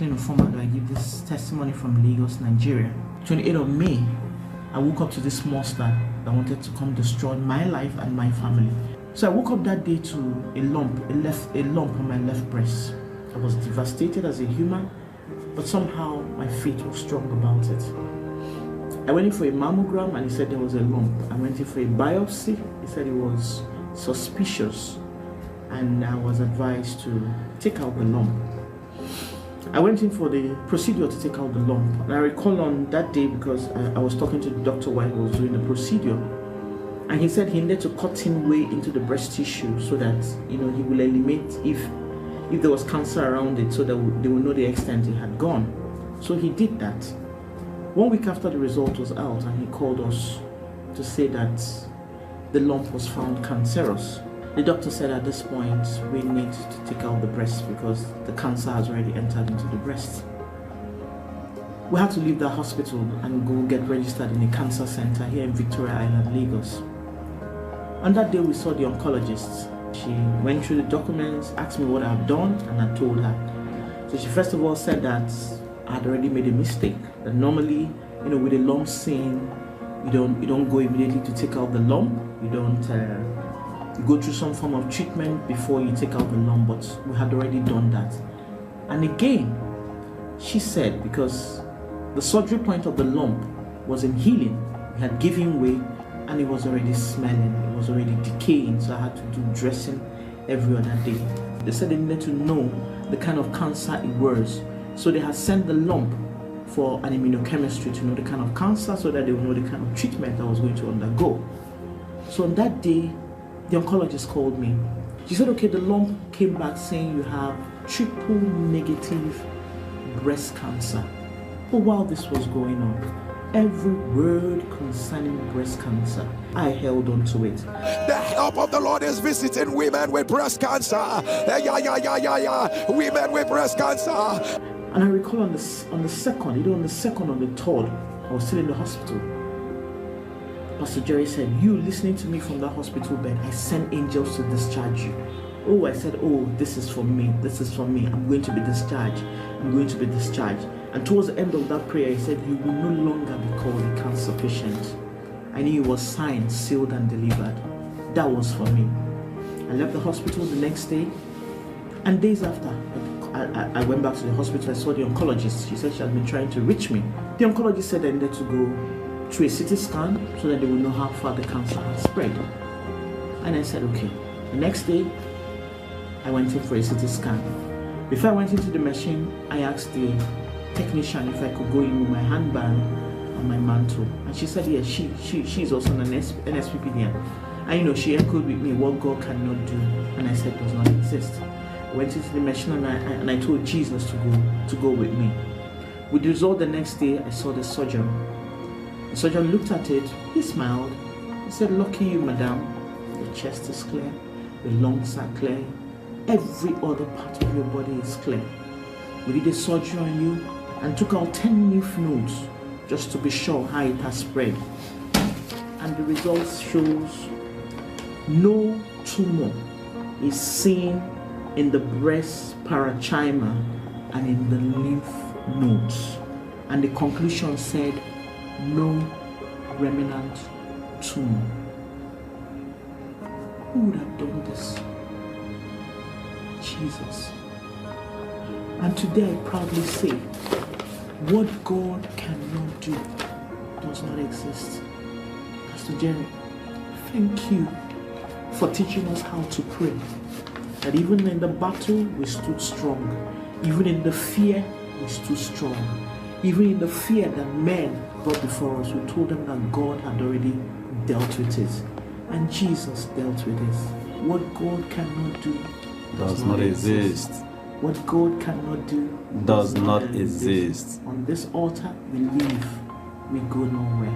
Jacqueline Informa, I give this testimony from Lagos, Nigeria. 28th of May, I woke up to this monster that wanted to come destroy my life and my family. So I woke up that day to a lump on my left breast. I was devastated as a human, but somehow my faith was strong about it. I went in for a mammogram and he said there was a lump. I went in for a biopsy. He said it was suspicious, and I was advised to take out the lump. I went in for the procedure to take out the lump. And I recall on that day, because I was talking to the doctor while he was doing the procedure, and he said he needed to cut him way into the breast tissue so that he will eliminate if there was cancer around it, so that they would know the extent it had gone. So he did that. 1 week after the result was out, and he called us to say that the lump was found cancerous. The doctor said at this point we need to take out the breast because the cancer has already entered into the breast. We had to leave the hospital and go get registered in a cancer center here in Victoria Island, Lagos. On that day we saw the oncologist. She went through the documents, asked me what I've done, and I told her. So she first of all said that I had already made a mistake. That normally, with a lump seen, you don't go immediately to take out the lump. You go through some form of treatment before you take out the lump, but we had already done that. And again, she said, because the surgery point of the lump was in healing, it had given way, and it was already smelling, it was already decaying, so I had to do dressing every other day. They said they needed to know the kind of cancer it was, so they had sent the lump for an immunochemistry to know the kind of cancer, so that they would know the kind of treatment I was going to undergo. So on that day, the oncologist called me. She said, okay, the lump came back saying you have triple negative breast cancer. But while this was going on, every word concerning breast cancer, I held on to it. The help of the Lord is visiting women with breast cancer. Women with breast cancer. And I recall on the second, on the 3rd, I was still in the hospital. Pastor Jerry said, you listening to me from that hospital bed, I sent angels to discharge you. Oh, I said, oh, this is for me. This is for me. I'm going to be discharged. I'm going to be discharged. And towards the end of that prayer, he said, you will no longer be called a cancer patient. I knew it was signed, sealed, and delivered. That was for me. I left the hospital the next day, and days after, I went back to the hospital. I saw the oncologist. She said she had been trying to reach me. The oncologist said I needed to go through a CT scan so that they would know how far the cancer had spread. And I said, okay. The next day, I went in for a CT scan. Before I went into the machine, I asked the technician if I could go in with my handband and my mantle. And she said, yes, she's also an Nsppd. And she echoed with me what God cannot do. And I said, does not exist. I went into the machine and I told Jesus to go with me. With the result the next day, I saw the surgeon. The surgeon looked at it, he smiled, he said, lucky you, madam, your chest is clear, your lungs are clear, every other part of your body is clear. We did a surgery on you and took out 10 lymph nodes just to be sure how it has spread. And the results shows no tumor is seen in the breast parenchyma and in the lymph nodes. And the conclusion said, no remnant tumor. Who would have done this? Jesus. And today I proudly say, what God cannot do does not exist. Pastor Jerry, thank you for teaching us how to pray. That even in the battle, we stood strong. Even in the fear, we stood strong. Even in the fear that men brought before us, we told them that God had already dealt with it. And Jesus dealt with it. What God cannot do does not exist. What God cannot do does not exist. On this altar, we live, we go nowhere.